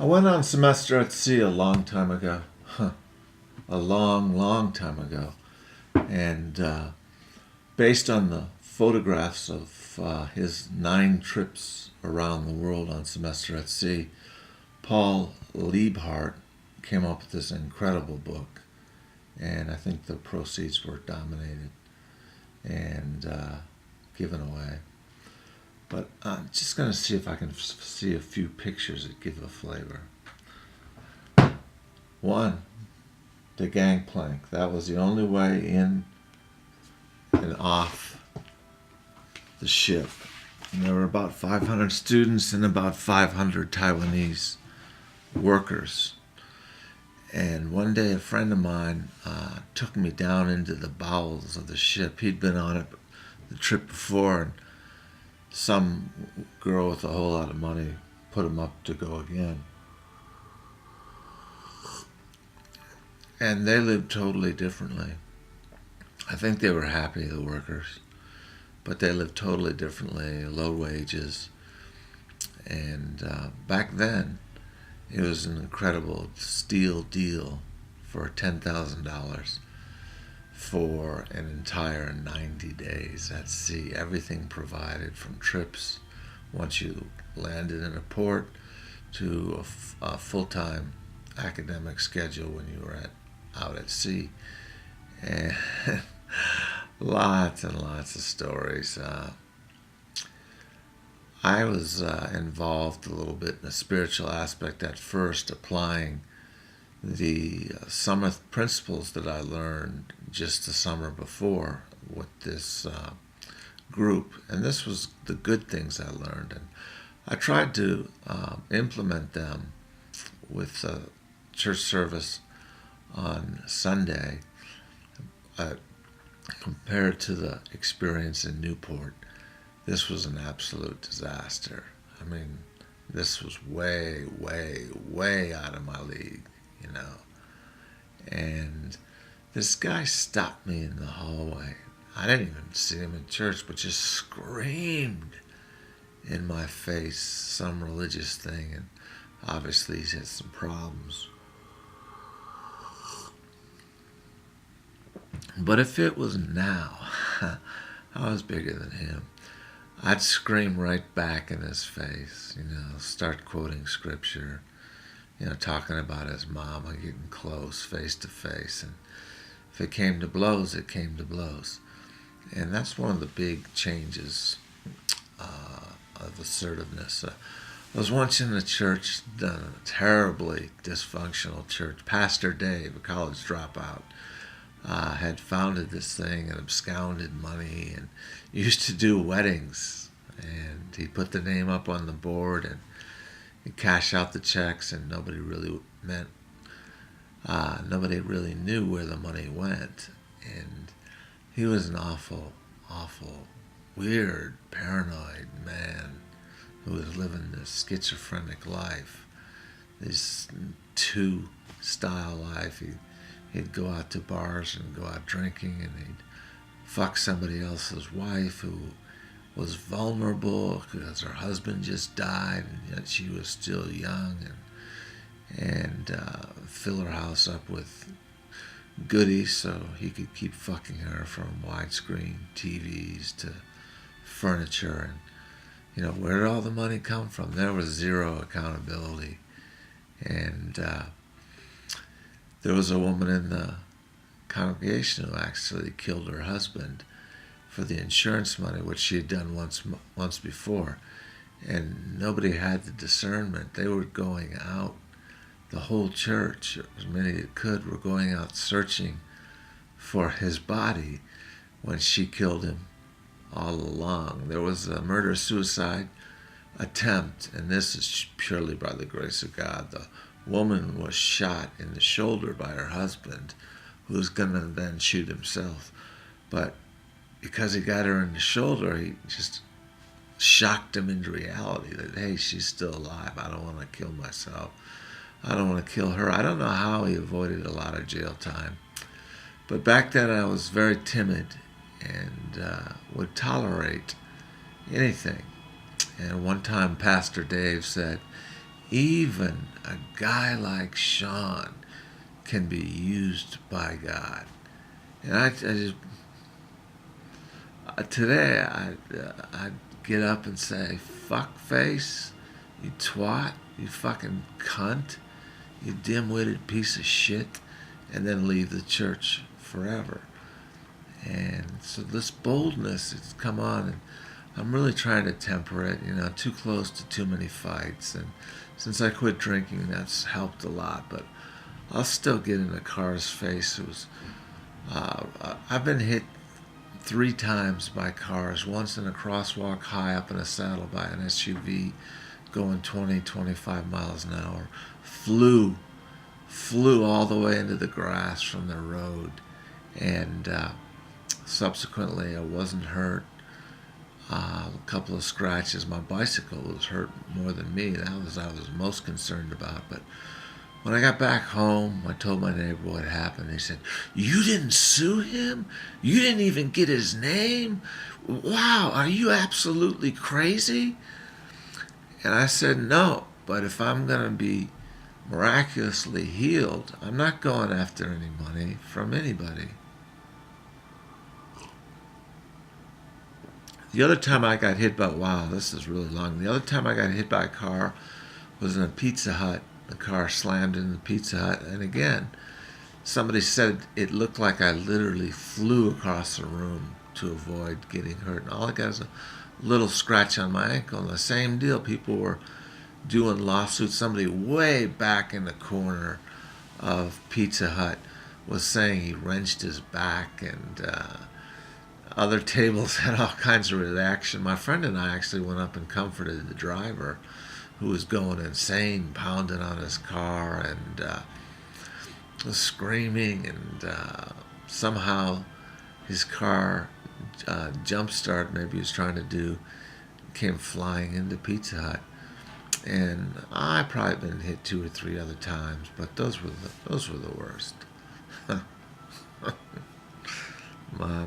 I went on semester at sea a long time ago. A long, long time ago. And based on the photographs of his 9 trips around the world on semester at sea, Paul Liebhardt came up with this incredible book. And I think the proceeds were dominated and given away. But I'm just going to see if I can see a few pictures that give a flavor. One, the gangplank. That was the only way in and off the ship. And there were about 500 students and about 500 Taiwanese workers. And one day a friend of mine took me down into the bowels of the ship. He'd been on it the trip before, and some girl with a whole lot of money put him up to go again. And they lived totally differently. I think they were happy, the workers, but they lived totally differently, low wages. And back then, it was an incredible steal deal for $10,000 for an entire 90 days at sea. Everything provided, from trips once you landed in a port to a full-time academic schedule when you were out at sea. And lots and lots of stories. I was involved a little bit in the spiritual aspect at first, applying the summer principles that I learned just the summer before with this group. And this was the good things I learned. And I tried to implement them with church service on Sunday compared to the experience in Newport. This was an absolute disaster. I mean, this was way, way, way out of my league, you know. And this guy stopped me in the hallway. I didn't even see him in church, but just screamed in my face some religious thing. And obviously he's had some problems. But if it was now, I was bigger than him. I'd scream right back in his face, you know, start quoting scripture, you know, talking about his mama, getting close, face to face. And if it came to blows, it came to blows. And that's one of the big changes of assertiveness. I was once in a church, a terribly dysfunctional church. Pastor Dave, a college dropout, had founded this thing and absconded money and used to do weddings. And he put the name up on the board and he'd cash out the checks, and nobody really knew where the money went. And he was an awful, weird, paranoid man who was living this schizophrenic life, this two-style life. He'd go out to bars and go out drinking, and he'd fuck somebody else's wife who was vulnerable because her husband just died, and yet she was still young, and fill her house up with goodies so he could keep fucking her, from widescreen TVs to furniture. And you know, where did all the money come from? There was zero accountability. And there was a woman in the congregation who actually killed her husband for the insurance money, which she had done once before. And nobody had the discernment. They were going out, the whole church, as many as could, were going out searching for his body when she killed him all along. There was a murder-suicide attempt, and this is purely by the grace of God. The woman was shot in the shoulder by her husband, who was going to then shoot himself. But because he got her in the shoulder, he just shocked him into reality that, hey, she's still alive. I don't want to kill myself. I don't want to kill her. I don't know how he avoided a lot of jail time. But back then I was very timid and would tolerate anything. And one time Pastor Dave said, even a guy like Sean can be used by God. And I just today I get up and say, "Fuck face, you twat, you fucking cunt, you dim-witted piece of shit," and then leave the church forever. And so this boldness has come on, and I'm really trying to temper it. Too close to too many fights, and since I quit drinking, that's helped a lot. But I'll still get in a car's face. I've been hit 3 times by cars. Once in a crosswalk, high up in a saddle by an SUV, going 20, 25 miles an hour. Flew all the way into the grass from the road, and subsequently I wasn't hurt. A couple of scratches. My bicycle was hurt more than me. That was I was most concerned about. But when I got back home, I told my neighbor what happened. He said, "You didn't sue him? You didn't even get his name? Wow, are you absolutely crazy?" And I said, "No, but if I'm going to be miraculously healed, I'm not going after any money from anybody." The other time I got hit by, wow, this is really long. The other time I got hit by a car was in a Pizza Hut. The car slammed into the Pizza Hut. And again, somebody said it looked like I literally flew across the room to avoid getting hurt. And all I got is a little scratch on my ankle. And the same deal. People were doing lawsuits. Somebody way back in the corner of Pizza Hut was saying he wrenched his back, and other tables had all kinds of reaction. My friend and I actually went up and comforted the driver, who was going insane, pounding on his car and was screaming, and somehow his car jump start, maybe he was trying to do, came flying into Pizza Hut. And I probably been hit 2 or 3 other times, but those were the worst. My.